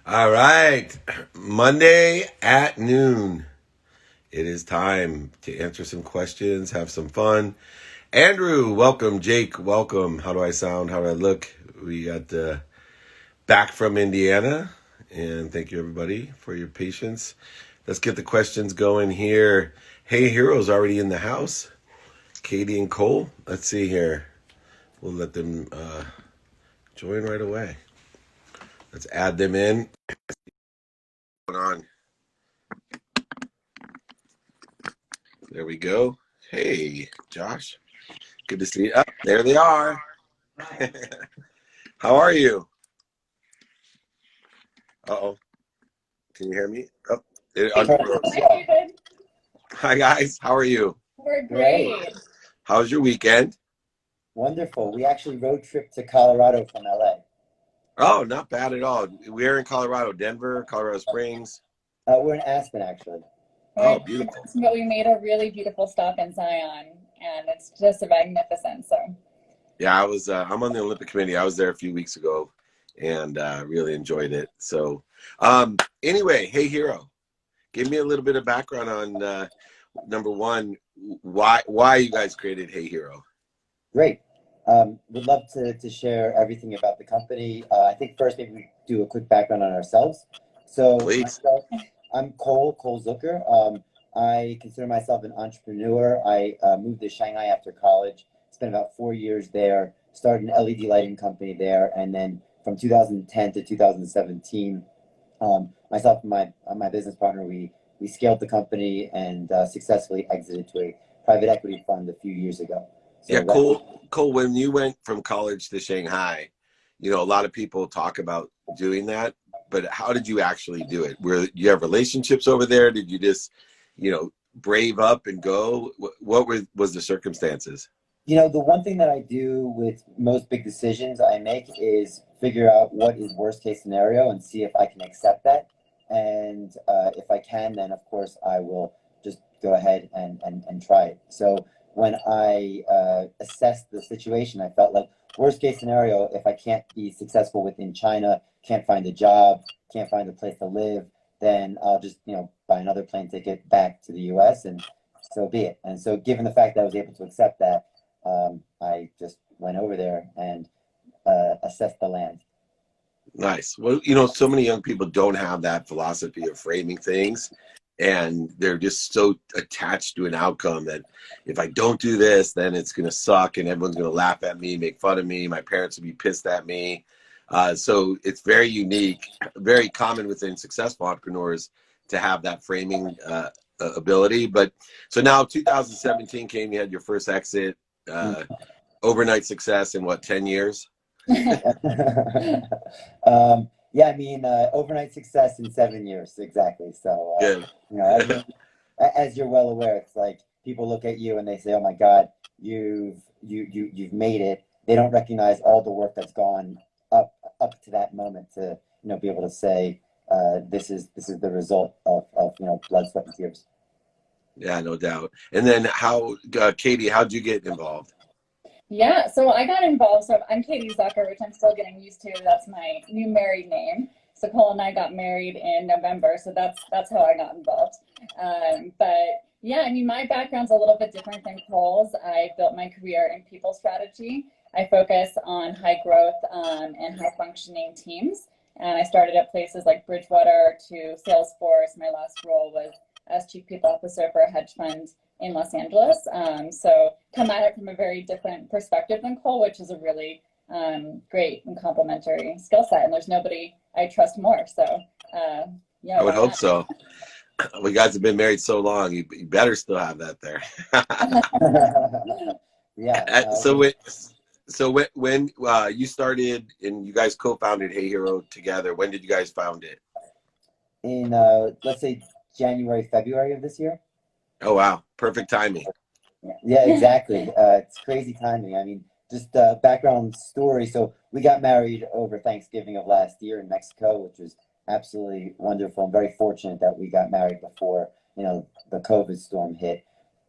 All right. Monday at noon. It is time to answer some questions, have some fun. Andrew, welcome. Jake, welcome. How do I sound? How do I look? We got back from Indiana. And thank you, everybody, for your patience. Let's get the questions going here. Hey, Heroes already in the house. Katie and Cole. Let's see here. We'll let them join right away. Let's add them in. What's going on? There we go. Hey, Josh. Good to see you. Oh, there they are. How are you? Uh-oh. Can you hear me? Oh, it unfroze. Hi, David. Hi, guys. How are you? We're Great. great. How was your weekend? Wonderful. We actually road trip to Colorado from LA. Oh, not bad at all. We're in Colorado, Denver, Colorado Springs. We're in Aspen, actually. Oh, We're, beautiful. but we made a really beautiful stop in Zion, and it's just magnificent. So, Yeah, I'm on the Olympic committee. I was there a few weeks ago and really enjoyed it. So, anyway, hey, Hero, give me a little bit of background on number one, why you guys created Hey Hero. Great. Would love to share everything about the company. I think first maybe we do a quick background on ourselves. So Please. myself, I'm Cole Zucker. I consider myself an entrepreneur. I moved to Shanghai after college, spent about 4 years there, started an LED lighting company there, and then from 2010 to 2017, myself and my business partner, we scaled the company and successfully exited to a private equity fund a few years ago. Yeah, So that was Cole, when you went from college to Shanghai, a lot of people talk about doing that, but how did you actually do it? Were you have relationships over there? Did you just, brave up and go? Was the circumstances? the one thing that I do with most big decisions I make is figure out what is worst case scenario and see if I can accept that. And if I can, then of course I will just go ahead and try it. So when I assessed the situation, I felt like worst case scenario, if I can't be successful within China, can't find a job, can't find a place to live, then I'll just, buy another plane ticket back to the US and so be it. And so given the fact that I was able to accept that, I just went over there and assessed the land. Nice. Well, so many young people don't have that philosophy of framing things, and they're just so attached to an outcome that if I don't do this, then it's going to suck, and everyone's going to laugh at me, make fun of me. My parents will be pissed at me. So it's very unique, very common within successful entrepreneurs to have that framing ability. But so now 2017 came, you had your first exit, overnight success in what, 10 years? Yeah, I mean, overnight success in 7 years, exactly. So, Good. as you're well aware, it's like people look at you and they say, "Oh my God, you've made it." They don't recognize all the work that's gone up to that moment to be able to say, "This is the result of blood, sweat, and tears." Yeah, no doubt. And then Katie, how'd you get involved? yeah, so I got involved. So I'm Katie Zucker, which I'm still getting used to. That's my new married name. So Cole and I got married in November, so that's how I got involved. But yeah, I mean, my background's a little bit different than Cole's. I built my career in people strategy. I focus on high growth and high functioning teams. And I started at places like Bridgewater to Salesforce. My last role was as chief people officer for a hedge fund in Los Angeles. So come at it from a very different perspective than Cole, which is a really great and complementary skill set. And there's nobody I trust more. So yeah, I would why hope not? so. We guys have been married so long, you better still have that there. Yeah. so when, so when you started and you guys co-founded Hey Hero together, when did you guys found it? In let's say January, February of this year. Oh wow, perfect timing. Yeah, exactly. It's crazy timing. I mean, just background story. So we got married over Thanksgiving of last year in Mexico, which was absolutely wonderful. I'm very fortunate that we got married before, the COVID storm hit.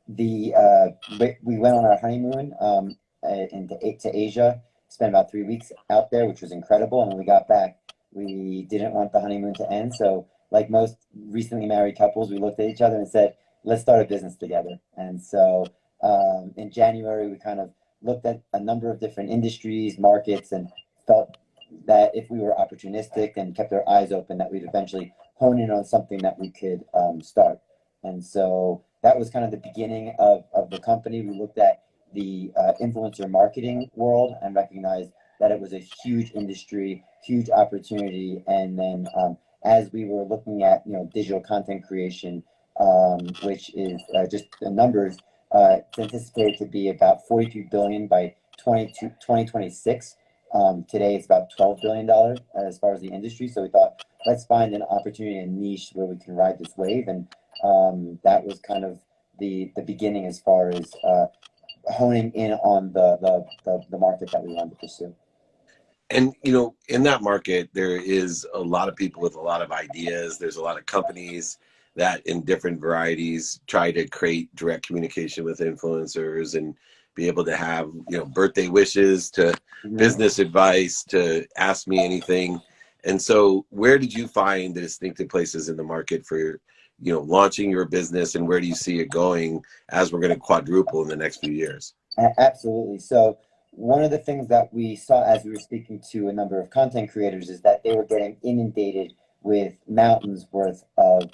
We went on our honeymoon to Asia, spent about 3 weeks out there, which was incredible. And when we got back, We didn't want the honeymoon to end. So like most recently married couples, we looked at each other and said, let's start a business together. And so in January, we kind of looked at a number of different industries, markets, and felt that if we were opportunistic and kept our eyes open, that we'd eventually hone in on something that we could start. And so that was kind of the beginning of the company. We looked at the influencer marketing world and recognized that it was a huge industry, huge opportunity. And then as we were looking at, digital content creation, which is just the numbers, it's anticipated to be about 42 billion by 2026. Today it's about $12 billion as far as the industry. So we thought, let's find an opportunity, a niche where we can ride this wave. And that was kind of the beginning as far as honing in on the market that we wanted to pursue. And, in that market, there is a lot of people with a lot of ideas. There's a lot of companies that in different varieties try to create direct communication with influencers and be able to have, birthday wishes to business advice to ask me anything. And so where did you find the distinctive places in the market for, launching your business, and where do you see it going as we're going to quadruple in the next few years? Absolutely. So one of the things that we saw as we were speaking to a number of content creators is that they were getting inundated with mountains worth of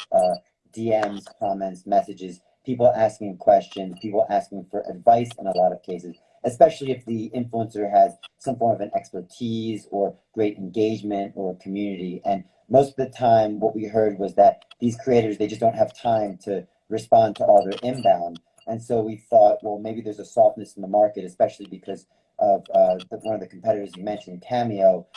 DMs, comments, messages, people asking questions, people asking for advice in a lot of cases, especially if the influencer has some form of an expertise or great engagement or community. And most of the time, what we heard was that these creators, they just don't have time to respond to all their inbound. And so we thought, well, maybe there's a softness in the market, especially because of one of the competitors you mentioned, Cameo.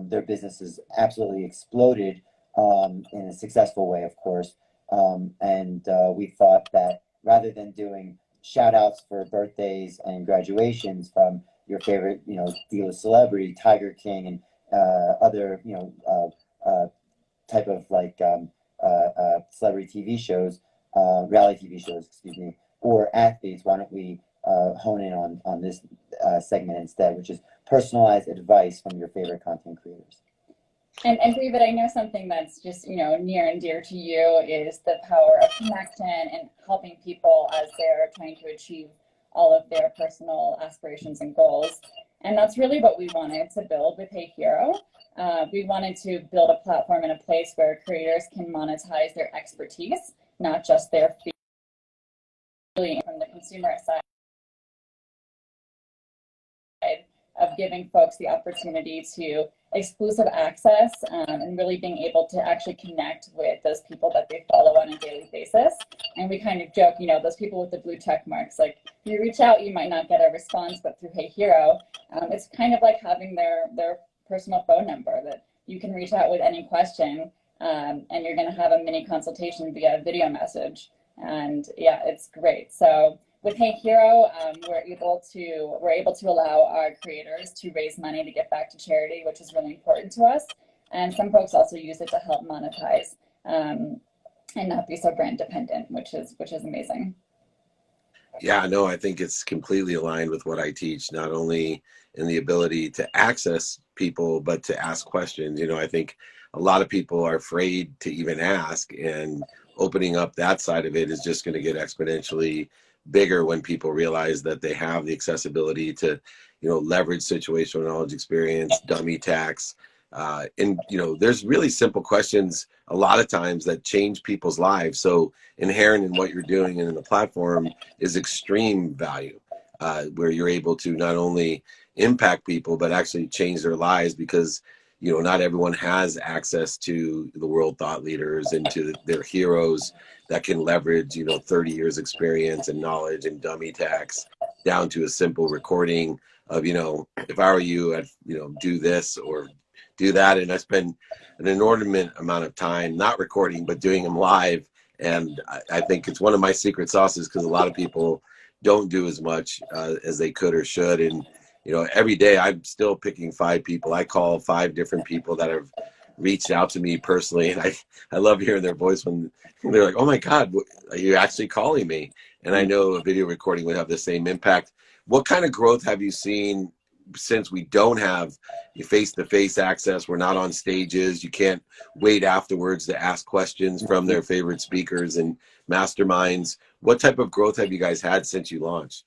Their business has absolutely exploded in a successful way, of course. And we thought that rather than doing shout outs for birthdays and graduations from your favorite, D-list celebrity, Tiger King, and other, type of like celebrity TV shows, reality TV shows, excuse me, or athletes, why don't we hone in on this segment instead, which is personalized advice from your favorite content creators. And David, I know something that's just, near and dear to you is the power of connection and helping people as they're trying to achieve all of their personal aspirations and goals. And that's really what we wanted to build with Hey Hero. We wanted to build a platform and a place where creators can monetize their expertise, not just their fee. Really from the consumer side of giving folks the opportunity to exclusive access and really being able to actually connect with those people that they follow on a daily basis. And we kind of joke, those people with the blue check marks, like you reach out, you might not get a response, but through Hey Hero, it's kind of like having their personal phone number that you can reach out with any question, and you're going to have a mini consultation via video message. And yeah, it's great. So with Hey Hero, we're able to allow our creators to raise money to give back to charity, which is really important to us. And some folks also use it to help monetize and not be so brand dependent, which is amazing. Yeah, no, I think it's completely aligned with what I teach, not only in the ability to access people, but to ask questions. I think a lot of people are afraid to even ask, and opening up that side of it is just going to get exponentially bigger when people realize that they have the accessibility to, leverage situational knowledge experience, dummy tax. And, there's really simple questions a lot of times that change people's lives. So inherent in what you're doing and in the platform is extreme value, where you're able to not only impact people, but actually change their lives, because not everyone has access to the world thought leaders and to their heroes that can leverage, 30 years experience and knowledge and dummy tax down to a simple recording of, if I were you, I'd, do this or do that. And I spend an inordinate amount of time, not recording, but doing them live. And I think it's one of my secret sauces, because a lot of people don't do as much as they could or should. And every day I'm still picking 5 people. I call 5 different people that have reached out to me personally. And I love hearing their voice when they're like, oh my God, are you actually calling me? And I know a video recording would have the same impact. What kind of growth have you seen since we don't have face-to-face access, we're not on stages, you can't wait afterwards to ask questions from their favorite speakers and masterminds. What type of growth have you guys had since you launched?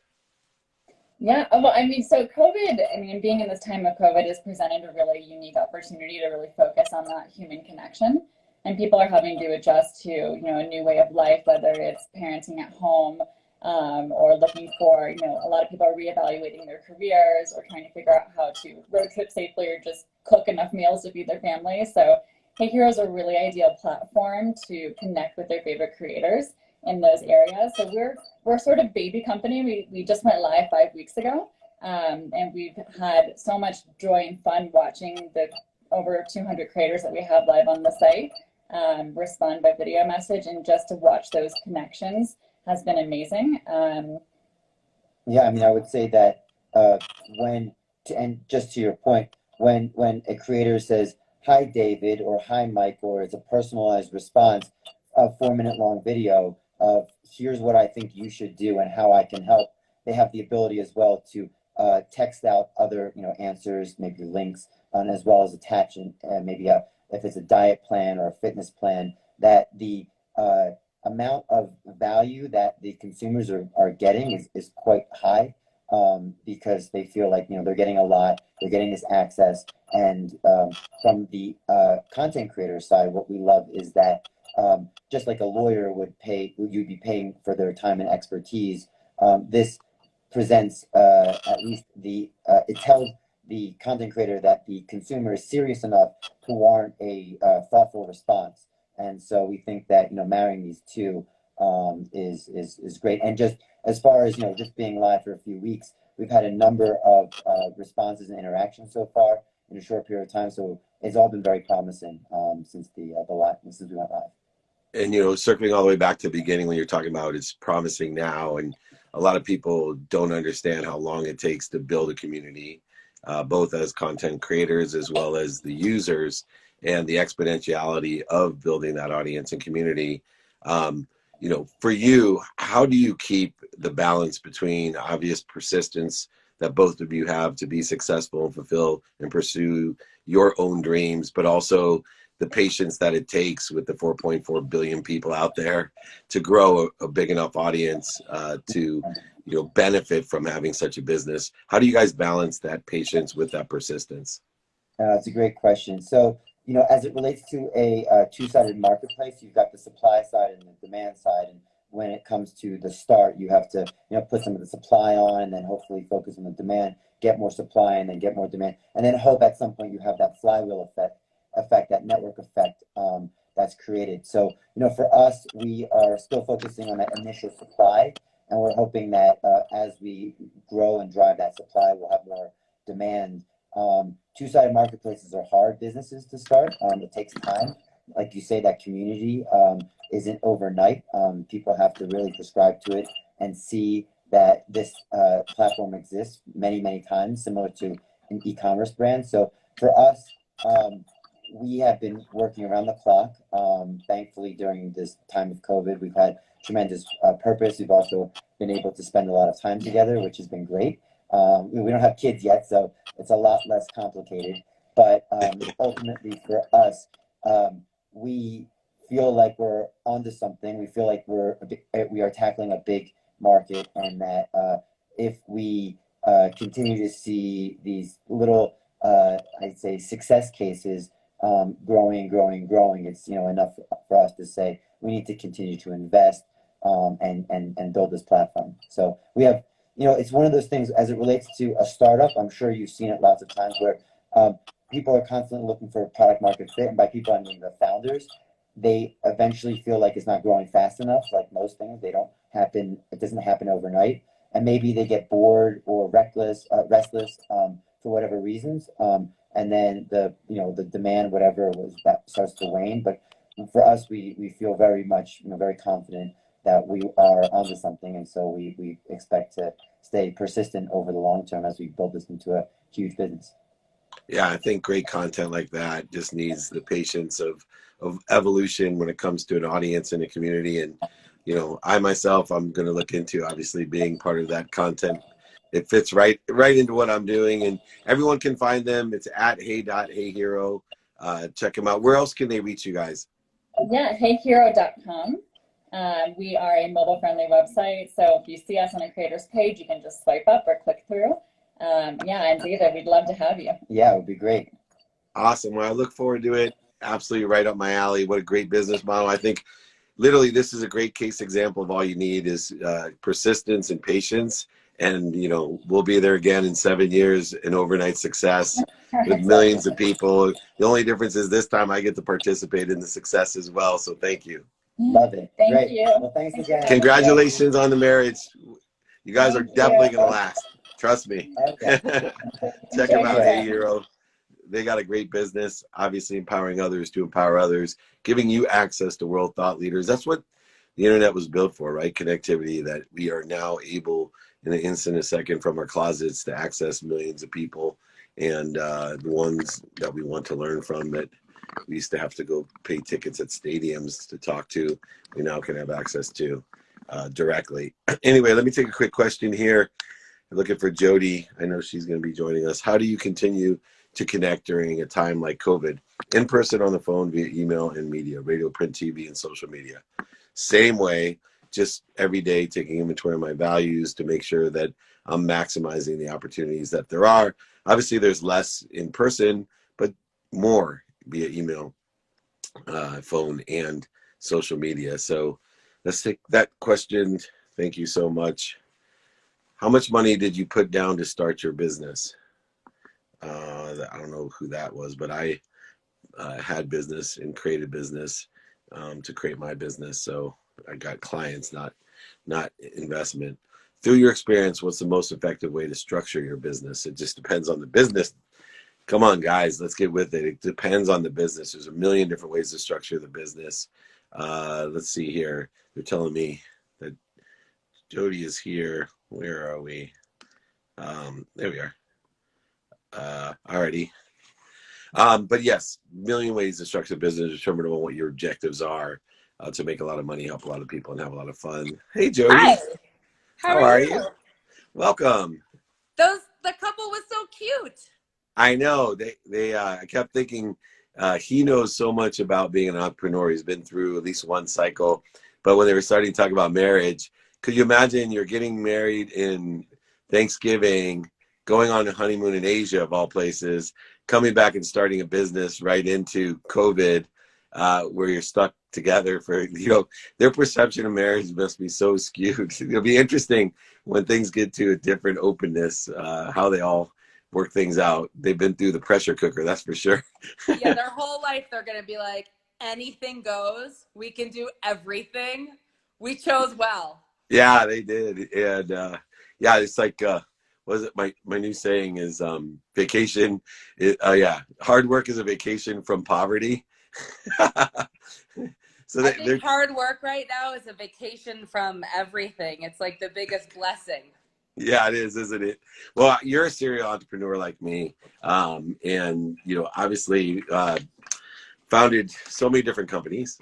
Yeah, well, I mean, so COVID, I mean, being in this time of COVID has presented a really unique opportunity to really focus on that human connection. And people are having to adjust to, you know, a new way of life, whether it's parenting at home, or looking for, you know, a lot of people are reevaluating their careers or trying to figure out how to road trip safely or just cook enough meals to feed their families. So Hey Hero is a really ideal platform to connect with their favorite creators in those areas. So we're sort of baby company. We just went live 5 weeks ago, and we've had so much joy and fun watching the over 200 creators that we have live on the site respond by video message, and just to watch those connections has been amazing. Yeah, I mean, I would say that and just to your point, when a creator says, "Hi, David," or "Hi, Mike," or it's a personalized response, a 4-minute long video of "Here's what I think you should do and how I can help," they have the ability as well to text out other, you know, answers, maybe links, and as well as attach maybe if it's a diet plan or a fitness plan, that the amount of value that the consumers are getting is quite high, because they feel like, you know, they're getting a lot, they're getting this access. And from the content creator side, what we love is that just like a lawyer you'd be paying for their time and expertise, this presents at least it tells the content creator that the consumer is serious enough to warrant a thoughtful response. And so we think that, you know, marrying these two is great. And just as far as, you know, just being live for a few weeks, we've had a number of responses and interactions so far in a short period of time. So it's all been very promising since we went live. And, you know, circling all the way back to the beginning when you're talking about it's promising now, and a lot of people don't understand how long it takes to build a community, both as content creators as well as the users, and the exponentiality of building that audience and community. You know, for you, how do you keep the balance between obvious persistence that both of you have to be successful and fulfill and pursue your own dreams, but also the patience that it takes with the 4.4 billion people out there to grow a big enough audience to, you know, benefit from having such a business? How do you guys balance that patience with that persistence? It's a great question. So, you know, as it relates to a two-sided marketplace, you've got the supply side and the demand side. And when it comes to the start, you have to, you know, put some of the supply on, and then hopefully focus on the demand, get more supply, and then get more demand, and then hope at some point you have that flywheel effect, that network effect that's created. So, you know, for us, we are still focusing on that initial supply, and we're hoping that as we grow and drive that supply, we'll have more demand. Two-sided marketplaces are hard businesses to start. It takes time. Like you say, that community isn't overnight. People have to really prescribe to it and see that this platform exists many, many times, similar to an e-commerce brand. So for us, we have been working around the clock. Thankfully, during this time of COVID, we've had tremendous purpose. We've also been able to spend a lot of time together, which has been great. We don't have kids yet, so it's a lot less complicated. But ultimately, for us, we feel like we're onto something. We feel like we are tackling a big market, and that if we continue to see these little, I'd say, success cases growing, it's, you know, enough for us to say we need to continue to invest and build this platform. So we have, you know, it's one of those things as it relates to a startup. I'm sure you've seen it lots of times where people are constantly looking for product market fit, and by people I mean the founders. They eventually feel like it's not growing fast enough. Like most things, it doesn't happen overnight, and maybe they get bored or restless for whatever reasons, and then the demand, whatever it was, that starts to wane. But for us, we feel very much, you know, very confident that we are onto something, and so we expect to stay persistent over the long term as we build this into a huge business. Yeah, I think great content like that just needs the patience of evolution when it comes to an audience and a community. And, you know, I myself, I'm going to look into obviously being part of that content It fits right into what I'm doing, and everyone can find them. It's at hey.heyhero. Check them out. Where else can they reach you guys? Yeah, heyhero.com. We are a mobile-friendly website, so if you see us on a creator's page, you can just swipe up or click through. Yeah, and David, we'd love to have you. Yeah, it would be great. Awesome. Well, I look forward to it. Absolutely right up my alley. What a great business model. I think literally this is a great case example of all you need is persistence and patience. And, you know, we'll be there again in 7 years, an overnight success with millions of people. The only difference is this time I get to participate in the success as well. So thank you. Love it. Thank Great. you. Well, thanks again. Congratulations on the marriage. You guys are Thank definitely you. going to last. Trust me. Okay. Check them out, Enjoy Hey Hero. They got a great business, obviously empowering others to empower others, giving you access to world thought leaders. That's what the internet was built for, right? Connectivity, that we are now able in an instant, a second from our closets to access millions of people, and the ones that we want to learn from that we used to have to go pay tickets at stadiums to talk to, we now can have access to directly. Anyway, let me take a quick question here. I'm looking for Jody. I know she's going to be joining us. How do you continue to connect during a time like COVID? In person, on the phone, via email and media, radio, print, TV, and social media. Same way, just every day taking inventory of my values to make sure that I'm maximizing the opportunities that there are. Obviously, there's less in person, but more via email, phone, and social media. So let's take that question. Thank you so much. How much money did you put down to start your business? I don't know who that was, but I had business and created business to create my business. So I got clients, not investment. Through your experience, what's the most effective way to structure your business? It just depends on the business. Come on, guys, let's get with it. It depends on the business. There's a million different ways to structure the business. Let's see here. They're telling me that Jody is here. Where are we? There we are. Alrighty. But yes, million ways to structure business, determine what your objectives are to make a lot of money, help a lot of people, and have a lot of fun. Hey, Jody. Hi. How are you? Welcome. The couple was so cute. I know. I kept thinking he knows so much about being an entrepreneur. He's been through at least one cycle. But when they were starting to talk about marriage, could you imagine you're getting married in Thanksgiving, going on a honeymoon in Asia of all places, coming back and starting a business right into COVID, where you're stuck together for, their perception of marriage must be so skewed. It'll be interesting when things get to a different openness, how they all work things out. They've been through the pressure cooker, that's for sure. Yeah, their whole life they're going to be like, anything goes. We can do everything. We chose well. Yeah, they did. And yeah, it's like, what is it? My new saying is vacation. Hard work is a vacation from poverty. So I think hard work right now is a vacation from everything. It's like the biggest blessing. Yeah, it is, isn't it? Well, you're a serial entrepreneur like me, and obviously founded so many different companies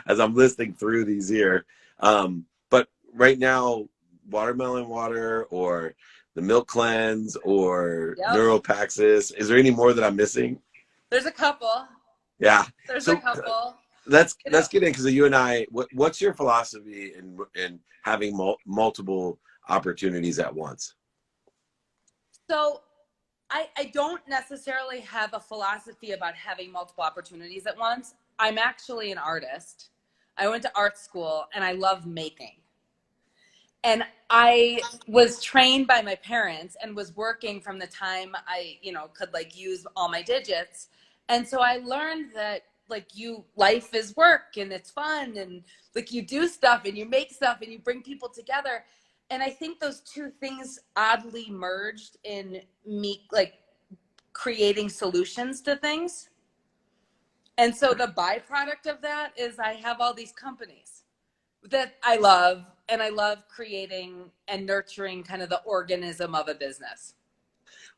as I'm listing through these here. But right now, watermelon water or the milk cleanse or neuropaxis. Is there any more that I'm missing? There's a couple. Yeah. There's a couple. Let's get in, because you and I, what's your philosophy in having multiple opportunities at once? So I don't necessarily have a philosophy about having multiple opportunities at once. I'm actually an artist. I went to art school and I love making. And I was trained by my parents and was working from the time I, could use all my digits. And so I learned that life is work and it's fun and you do stuff and you make stuff and you bring people together. And I think those two things oddly merged in me, creating solutions to things. And so the byproduct of that is I have all these companies that I love, and I love creating and nurturing kind of the organism of a business.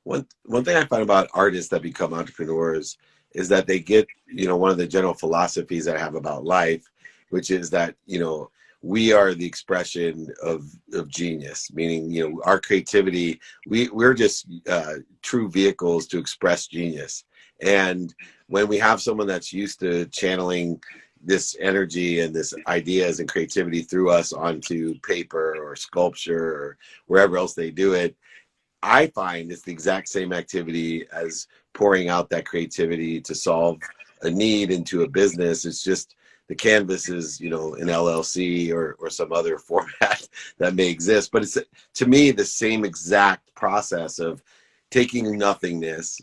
One thing I find about artists that become entrepreneurs is that they get, one of the general philosophies I have about life, which is that, we are the expression of genius, meaning, you know, our creativity, we're just true vehicles to express genius. And when we have someone that's used to channeling this energy and this ideas and creativity through us onto paper or sculpture or wherever else they do it, I find it's the exact same activity as pouring out that creativity to solve a need into a business. It's just the canvas is, you know, an LLC or some other format that may exist. But it's, to me, the same exact process of taking nothingness,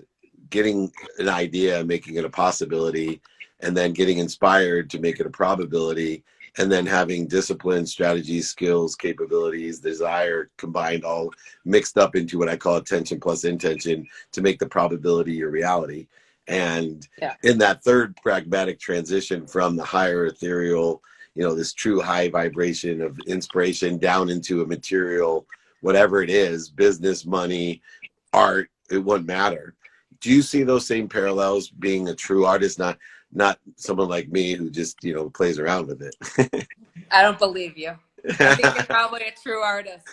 getting an idea, making it a possibility, and then getting inspired to make it a probability, and then having discipline, strategies, skills, capabilities, desire combined, all mixed up into what I call attention plus intention to make the probability your reality. And in that third pragmatic transition from the higher ethereal, you know, this true high vibration of inspiration down into a material, whatever it is, business, money, art, it wouldn't matter. Do you see those same parallels being a true artist, not someone like me who just, you know, plays around with it? I don't believe you. I think you're probably a true artist.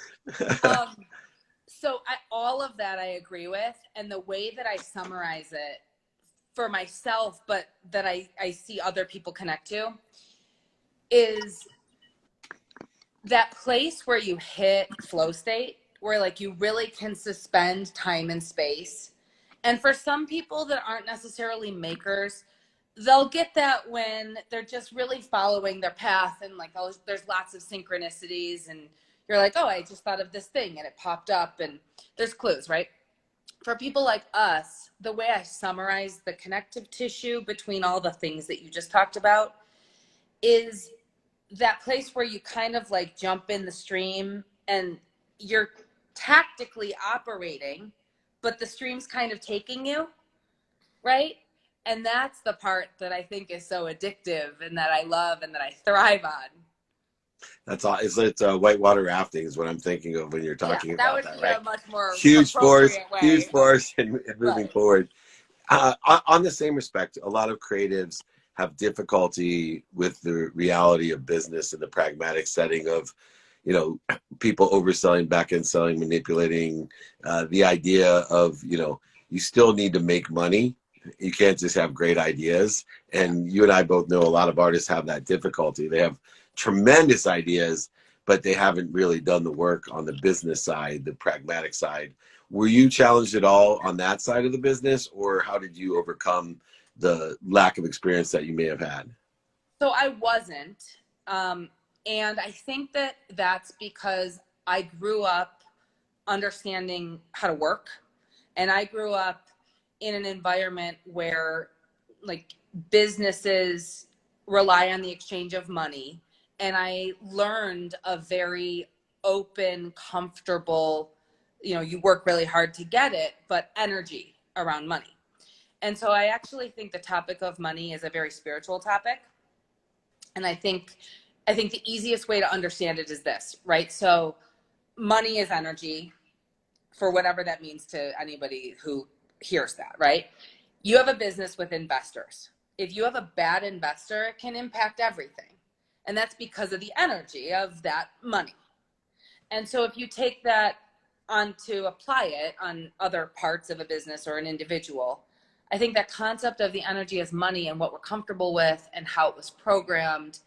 So all of that I agree with. And the way that I summarize it for myself, but that I see other people connect to, is that place where you hit flow state, where like you really can suspend time and space. And for some people that aren't necessarily makers, they'll get that when they're just really following their path, and like, oh, there's lots of synchronicities, and you're like, oh, I just thought of this thing and it popped up, and there's clues, right? For people like us, the way I summarize the connective tissue between all the things that you just talked about is that place where you kind of like jump in the stream and you're tactically operating, but the stream's kind of taking you, right? And that's the part that I think is so addictive and that I love and that I thrive on. That's all. It's whitewater rafting is what I'm thinking of when you're talking about that, right? A much more Huge force, way. and moving forward. On the same respect, a lot of creatives have difficulty with the reality of business and the pragmatic setting of, you know, people overselling, back end selling, manipulating, the idea of, you know, you still need to make money. You can't just have great ideas. And you and I both know a lot of artists have that difficulty. They have tremendous ideas, but they haven't really done the work on the business side, the pragmatic side. Were you challenged at all on that side of the business, or how did you overcome the lack of experience that you may have had? So I wasn't. And I think that that's because I grew up understanding how to work. And I grew up in an environment where like businesses rely on the exchange of money. And I learned a very open, comfortable, you know, you work really hard to get it, but energy around money. And so I actually think the topic of money is a very spiritual topic. And I think the easiest way to understand it is this, right? So money is energy, for whatever that means to anybody who hears that, right? You have a business with investors. If you have a bad investor, it can impact everything. And that's because of the energy of that money. And so if you take that on to apply it on other parts of a business or an individual, I think that concept of the energy as money and what we're comfortable with and how it was programmed,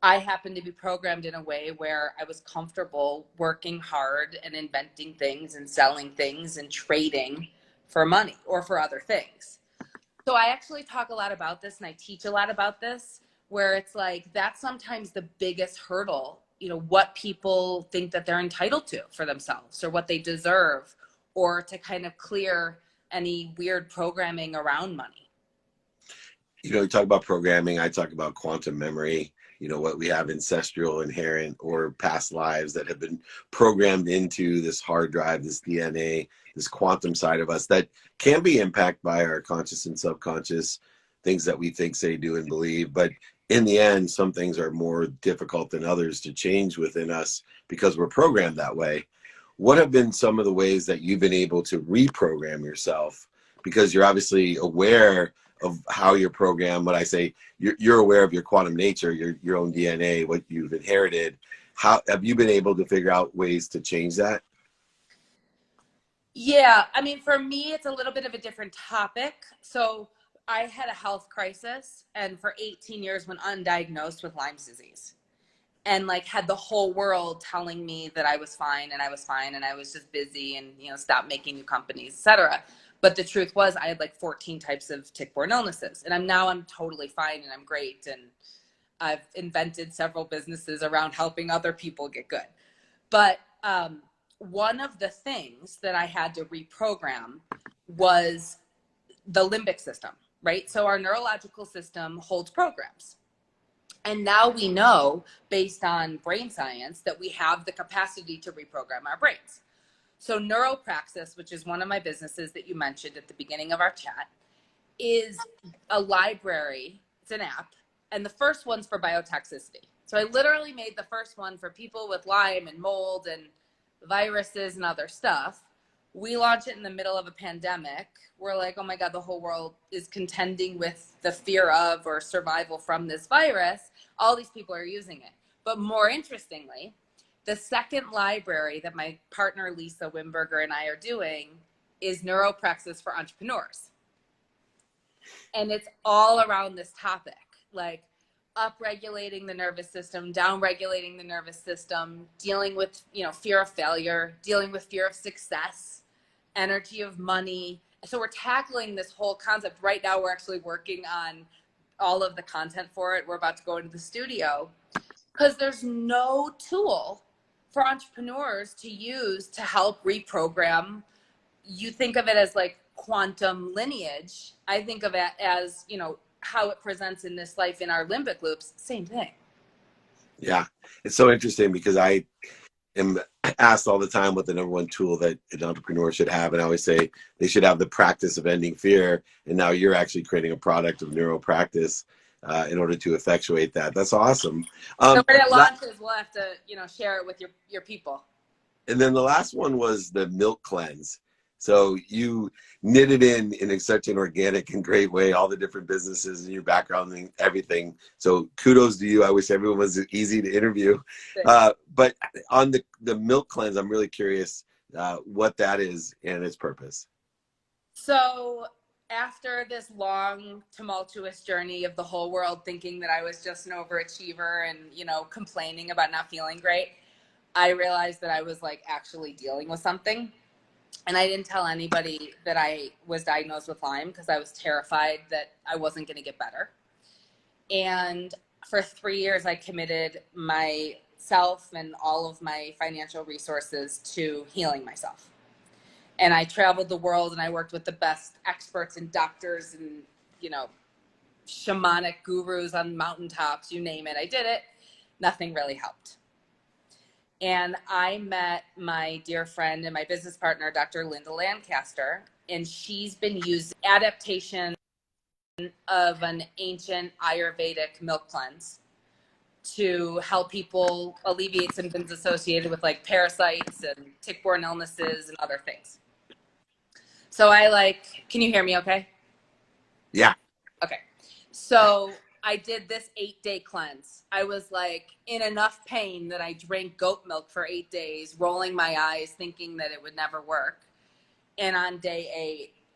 I happened to be programmed in a way where I was comfortable working hard and inventing things and selling things and trading for money or for other things. So I actually talk a lot about this and I teach a lot about this, where it's like that's sometimes the biggest hurdle, you know, what people think that they're entitled to for themselves or what they deserve, or to kind of clear any weird programming around money. You know, you talk about programming, I talk about quantum memory, you know, what we have ancestral, inherent, or past lives that have been programmed into this hard drive, this DNA, this quantum side of us that can be impacted by our conscious and subconscious things that we think, say, do, and believe. But in the end, some things are more difficult than others to change within us because we're programmed that way. What have been some of the ways that you've been able to reprogram yourself? Because you're obviously aware of how you're programmed. When I say you're aware of your quantum nature, your own DNA, what you've inherited, how have you been able to figure out ways to change that? Yeah, I mean, for me, it's a little bit of a different topic. So I had a health crisis, and for 18 years went undiagnosed with Lyme's disease, and like had the whole world telling me that I was fine and I was fine and I was just busy and, you know, stop making new companies, etc. But the truth was I had like 14 types of tick-borne illnesses, and I'm totally fine and I'm great, and I've invented several businesses around helping other people get good. But one of the things that I had to reprogram was the limbic system, right? So our neurological system holds programs. And now we know, based on brain science, that we have the capacity to reprogram our brains. So Neuropraxis, which is one of my businesses that you mentioned at the beginning of our chat, is a library. It's an app. And the first one's for biotoxicity. So I literally made the first one for people with Lyme and mold and viruses and other stuff. We launch it in the middle of a pandemic. We're like, oh my God, the whole world is contending with the fear of or survival from this virus. All these people are using it. But more interestingly, the second library that my partner Lisa Wimberger and I are doing is Neuropraxis for Entrepreneurs. And it's all around this topic, like upregulating the nervous system, downregulating the nervous system, dealing with, you know, fear of failure, dealing with fear of success, energy of money. So we're tackling this whole concept. Right now, we're actually working on all of the content for it. We're about to go into the studio because there's no tool for entrepreneurs to use to help reprogram. You think of it as like quantum lineage. I think of it as, you know, how it presents in this life in our limbic loops. Same thing. Yeah, it's so interesting because I am asked all the time what the number one tool that an entrepreneur should have, and I always say they should have the practice of ending fear. And now you're actually creating a product of neuropractice in order to effectuate that. That's awesome. So when it launches, we'll have to, you know, share it with your people. And then the last one was the milk cleanse. So you knitted in such an organic and great way, all the different businesses and your background and everything. So kudos to you. I wish everyone was easy to interview. But on the milk cleanse, I'm really curious what that is and its purpose. So after this long, tumultuous journey of the whole world thinking that I was just an overachiever and, you know, complaining about not feeling great, I realized that I was like actually dealing with something. And I didn't tell anybody that I was diagnosed with Lyme because I was terrified that I wasn't going to get better. And for 3 years, I committed myself and all of my financial resources to healing myself. And I traveled the world and I worked with the best experts and doctors and, you know, shamanic gurus on mountaintops, you name it. I did it. Nothing really helped. And I met my dear friend and my business partner, Dr. Linda Lancaster, and she's been using adaptation of an ancient Ayurvedic milk cleanse to help people alleviate symptoms associated with like parasites and tick-borne illnesses and other things. So can you hear me okay? Yeah. Okay. So I did this 8-day cleanse. I was like in enough pain that I drank goat milk for 8 days, rolling my eyes, thinking that it would never work. And on day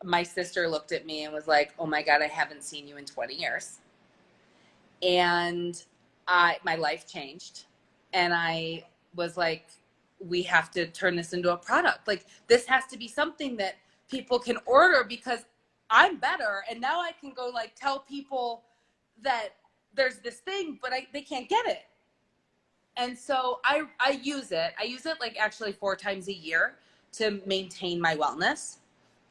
8, my sister looked at me and was like, oh my God, I haven't seen you in 20 years. And my life changed. And I was like, we have to turn this into a product. Like, this has to be something that people can order because I'm better. And now I can go like tell people that there's this thing, but they can't get it. And so I use it. I use it like actually 4 times a year to maintain my wellness.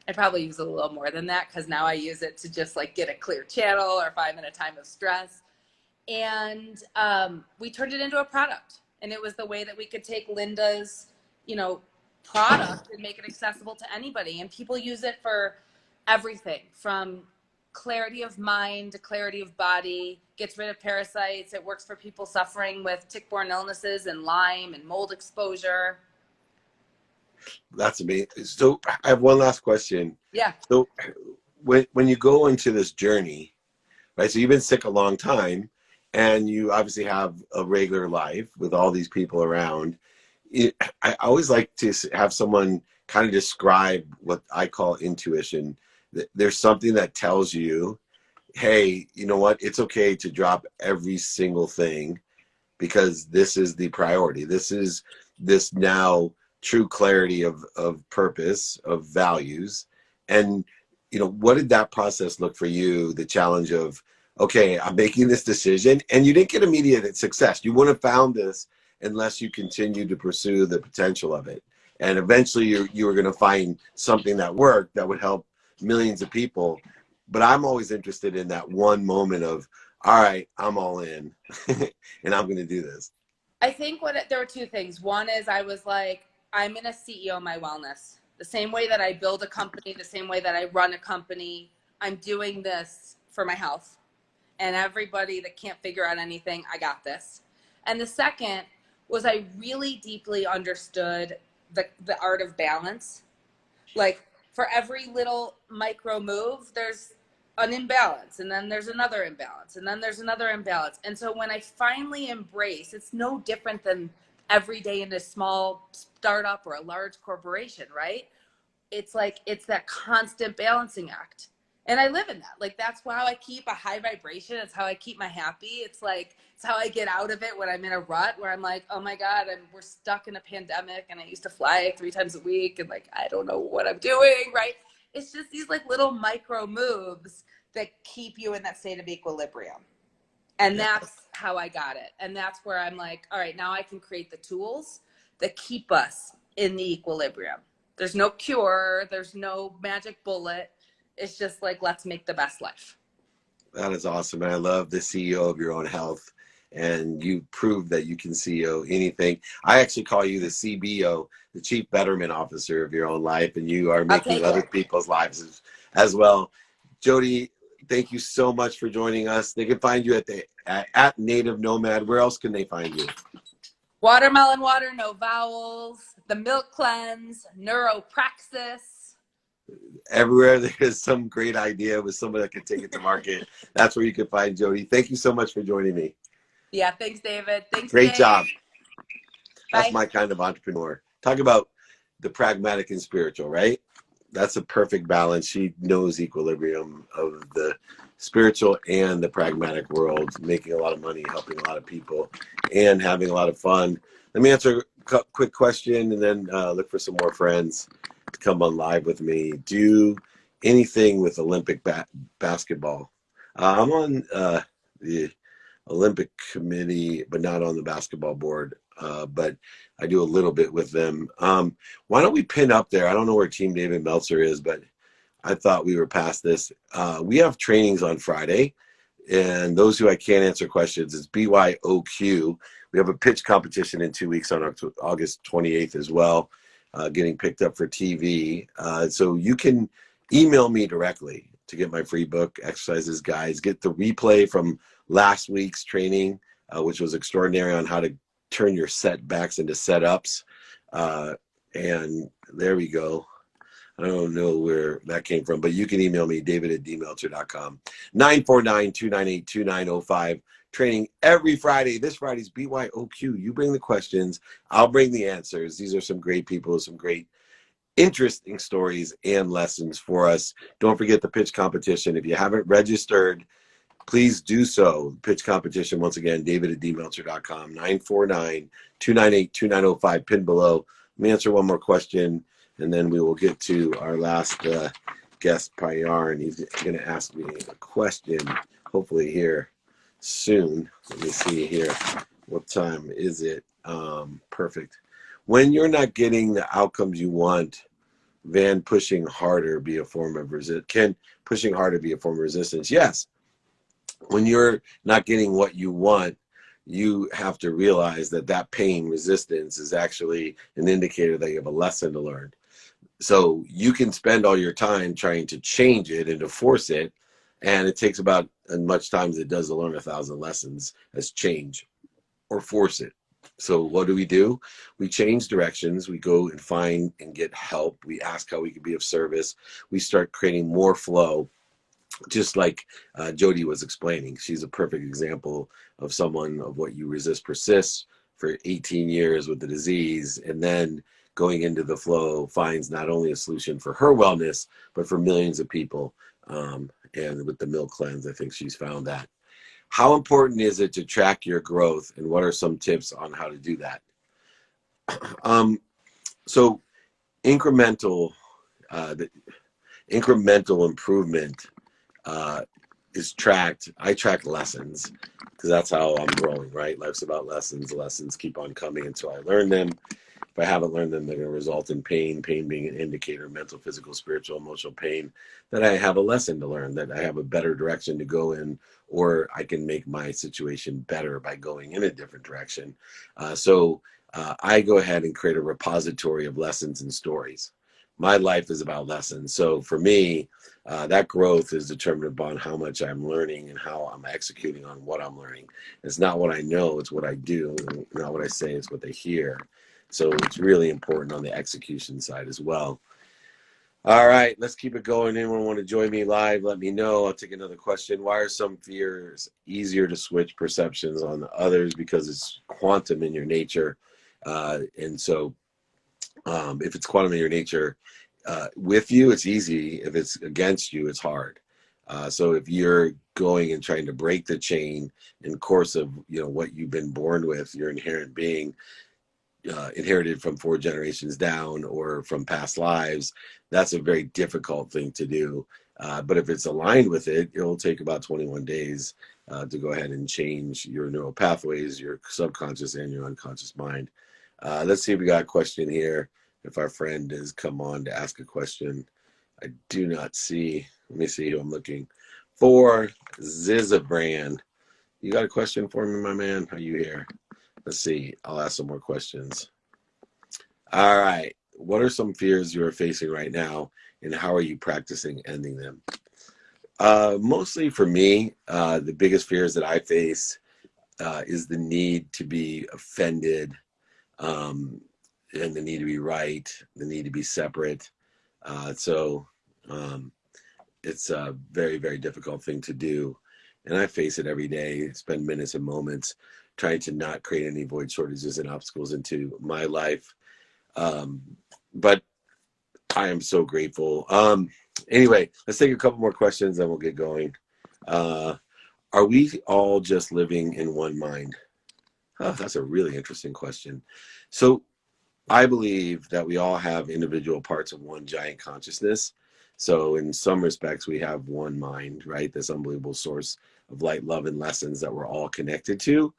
I probably use it a little more than that because now I use it to just like get a clear channel or if I'm in a time of stress. And we turned it into a product. And it was the way that we could take Linda's, you know, product and make it accessible to anybody. And people use it for everything from clarity of mind to clarity of body, gets rid of parasites. It works for people suffering with tick-borne illnesses and Lyme and mold exposure. That's amazing. So I have one last question. Yeah. So when you go into this journey, right? So you've been sick a long time, and you obviously have a regular life with all these people around. I always like to have someone kind of describe what I call intuition. There's something that tells you, hey, you know what? It's okay to drop every single thing because this is the priority. This is this now true clarity of purpose, of values. And, you know, what did that process look for you? The challenge of, okay, I'm making this decision, and you didn't get immediate success. You wouldn't have found this unless you continue to pursue the potential of it. And eventually you were going to find something that worked that would help millions of people. But I'm always interested in that one moment of, all right, I'm all in and I'm going to do this. I think there were two things. One is I was like, I'm going to CEO my wellness. The same way that I build a company, the same way that I run a company, I'm doing this for my health. And everybody that can't figure out anything, I got this. And the second was I really deeply understood the art of balance. Like for every little micro move, there's an imbalance, and then there's another imbalance, and then there's another imbalance. And so when I finally embrace, it's no different than every day in a small startup or a large corporation, right? It's like, it's that constant balancing act. And I live in that. Like, that's how I keep a high vibration. It's how I keep my happy. It's like, it's how I get out of it when I'm in a rut where I'm like, oh my God, we're stuck in a pandemic and I used to fly 3 times a week and like, I don't know what I'm doing, right? It's just these like little micro moves that keep you in that state of equilibrium. And that's how I got it. And that's where I'm like, all right, now I can create the tools that keep us in the equilibrium. There's no cure. There's no magic bullet. It's just like, let's make the best life. That is awesome. And I love the CEO of your own health. And you proved that you can CEO anything. I actually call you the CBO, the Chief Betterment Officer of your own life. And you are making other people's lives as well. Jody, thank you so much for joining us. They can find you at Native Nomad. Where else can they find you? Watermelon water, no vowels, the milk cleanse, neuropraxis. Everywhere there's some great idea with someone that can take it to market, that's where you can find Jody. Thank you so much for joining me. Yeah, thanks, David. Thanks, Great Dave. job. Bye. That's my kind of entrepreneur. Talk about the pragmatic and spiritual, right? That's a perfect balance. She knows equilibrium of the spiritual and the pragmatic world, making a lot of money, helping a lot of people, and having a lot of fun. Let me answer a quick question and then look for some more friends to come on live with me. Do anything with Olympic basketball. I'm on the Olympic committee, but not on the basketball board. But I do a little bit with them. Why don't we pin up there? I don't know where Team David Meltzer is, but I thought we were past this. We have trainings on Friday, and those who I can't answer questions, it's BYOQ. We have a pitch competition in 2 weeks on August 28th as well, getting picked up for TV. So you can email me directly to get my free book, Exercises Guides, get the replay from last week's training, which was extraordinary on how to turn your setbacks into setups. And there we go. I don't know where that came from, but you can email me, david@dmeltzer.com. 949-298-2905. Training every Friday. This Friday's BYOQ. You bring the questions. I'll bring the answers. These are some great people, some great interesting stories and lessons for us. Don't forget the pitch competition. If you haven't registered, please do so. Pitch competition, once again, david@dmeltzer.com, 949-298-2905, pin below. Let me answer one more question, and then we will get to our last guest, Payar, and he's going to ask me a question, hopefully here soon. Let me see here. What time is it? Perfect. When you're not getting the outcomes you want, can pushing harder be a form of resistance? Yes. When you're not getting what you want, you have to realize that pain, resistance, is actually an indicator that you have a lesson to learn. So you can spend all your time trying to change it and to force it, and it takes about as much time as it does to learn 1,000 lessons as change or force it. So what do? We change directions. We go and find and get help. We ask how we can be of service. We start creating more flow. just like Jody was explaining. She's a perfect example of someone of what you resist persists for 18 years with the disease, and then going into the flow finds not only a solution for her wellness, but for millions of people. And with the milk cleanse, I think she's found that. How important is it to track your growth, and what are some tips on how to do that? So incremental, the incremental improvement is tracked. I track lessons because that's how I'm growing, right? Life's about lessons. Lessons keep on coming until I learn them. If I haven't learned them, they're going to result in pain, pain being an indicator of mental, physical, spiritual, emotional pain, that I have a lesson to learn, that I have a better direction to go in, or I can make my situation better by going in a different direction. So I go ahead and create a repository of lessons and stories. My life is about lessons. So for me, that growth is determined upon how much I'm learning and how I'm executing on what I'm learning. It's not what I know, it's what I do. Not what I say, it's what they hear. So it's really important on the execution side as well. All right, let's keep it going. Anyone want to join me live? Let me know. I'll take another question. Why are some fears easier to switch perceptions on others? Because it's quantum in your nature. And so if it's quantum in your nature, with you, it's easy. If it's against you, it's hard. So if you're going and trying to break the chain in course of what you've been born with, your inherent being, inherited from 4 generations down or from past lives, that's a very difficult thing to do. But if it's aligned with it, it will take about 21 days to go ahead and change your neural pathways, your subconscious and your unconscious mind. Let's see if we got a question here. If our friend has come on to ask a question, I do not see. Let me see who I'm looking for. Zizabrand. You got a question for me, my man? Are you here? Let's see. I'll ask some more questions. All right. What are some fears you are facing right now, and how are you practicing ending them? Mostly for me, the biggest fears that I face is the need to be offended, and the need to be right, the need to be separate. So it's a very, very difficult thing to do. And I face it every day, spend minutes and moments trying to not create any void, shortages, and obstacles into my life. But I am so grateful. Anyway, let's take a couple more questions and we'll get going. Are we all just living in one mind? Oh, that's a really interesting question. So I believe that we all have individual parts of one giant consciousness. So in some respects, we have one mind, right? This unbelievable source of light, love, and lessons that we're all connected to.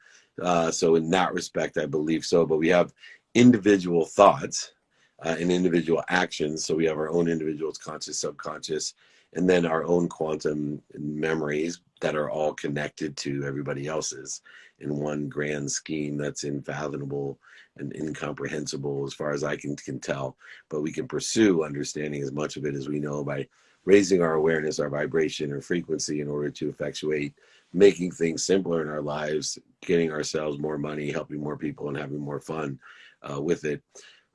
So in that respect, I believe so. But we have individual thoughts and individual actions. So we have our own individuals, conscious, subconscious, and then our own quantum memories that are all connected to everybody else's in one grand scheme that's unfathomable and incomprehensible as far as I can tell. But we can pursue understanding as much of it as we know by raising our awareness, our vibration, or frequency in order to effectuate making things simpler in our lives, getting ourselves more money, helping more people, and having more fun with it.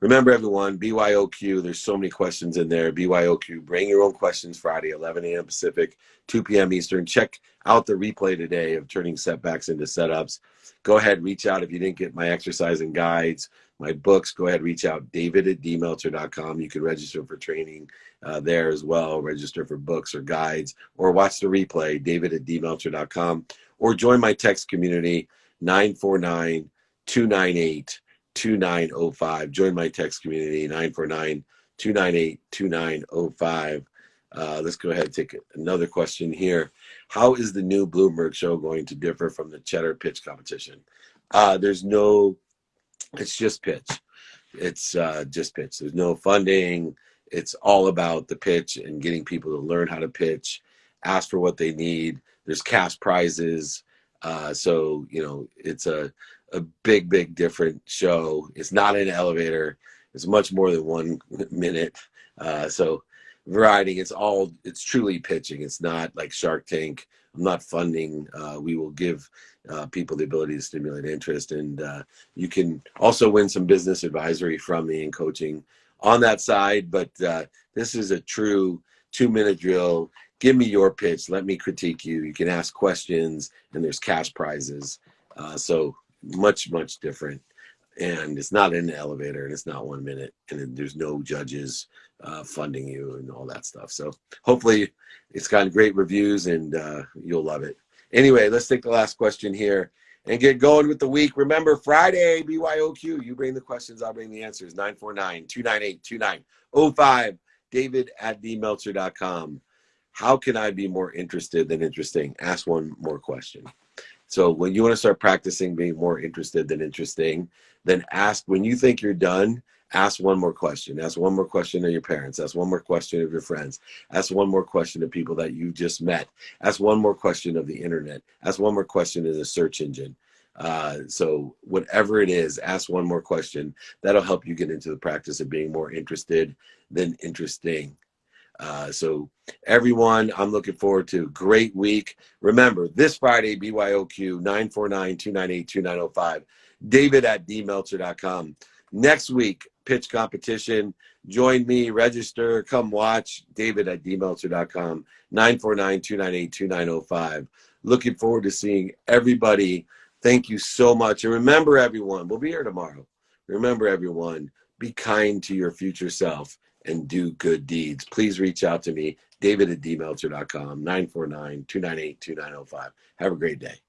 Remember, everyone, BYOQ, there's so many questions in there. BYOQ, bring your own questions Friday, 11 a.m. Pacific, 2 p.m. Eastern. Check out the replay today of turning setbacks into setups. Go ahead, reach out if you didn't get my exercise and guides, my books. Go ahead, reach out, david@dmeltzer.com. You can register for training there as well, register for books or guides, or watch the replay, david@dmeltzer.com, or join my text community, 949-298-2905. Join my text community, 949-298-2905. Let's go ahead and take another question here. How is the new Bloomberg show going to differ from the Cheddar pitch competition? It's just pitch. It's just pitch. There's no funding. It's all about the pitch and getting people to learn how to pitch, ask for what they need. There's cash prizes. So, it's a big, big different show. It's not in an elevator. It's much more than 1 minute. So variety, it's truly pitching. It's not like Shark Tank. I'm not funding. We will give people the ability to stimulate interest. And you can also win some business advisory from me and coaching on that side. But this is a true 2-minute drill, give me your pitch. Let me critique you. You can ask questions, and there's cash prizes. So much different. And it's not in the elevator, and it's not 1 minute, and there's no judges funding you and all that stuff. So hopefully it's gotten great reviews, and you'll love it. Anyway, let's take the last question here and get going with the week. Remember, Friday, BYOQ. You bring the questions, I'll bring the answers. 949-298-2905. David@dmeltzer.com. How can I be more interested than interesting? Ask one more question. So when you want to start practicing being more interested than interesting, then ask, when you think you're done, ask one more question. Ask one more question of your parents. Ask one more question of your friends. Ask one more question of people that you just met. Ask one more question of the internet. Ask one more question in the search engine. So whatever it is, ask one more question. That'll help you get into the practice of being more interested than interesting. So everyone, I'm looking forward to a great week. Remember, this Friday, BYOQ, 949-298-2905, David@dmeltzer.com. Next week, pitch competition. Join me, register, come watch, David@dmeltzer.com, 949-298-2905. Looking forward to seeing everybody. Thank you so much. And remember, everyone, we'll be here tomorrow. Remember, everyone, be kind to your future self and do good deeds. Please reach out to me, David@dmeltzer.com, 949-298-2905. Have a great day.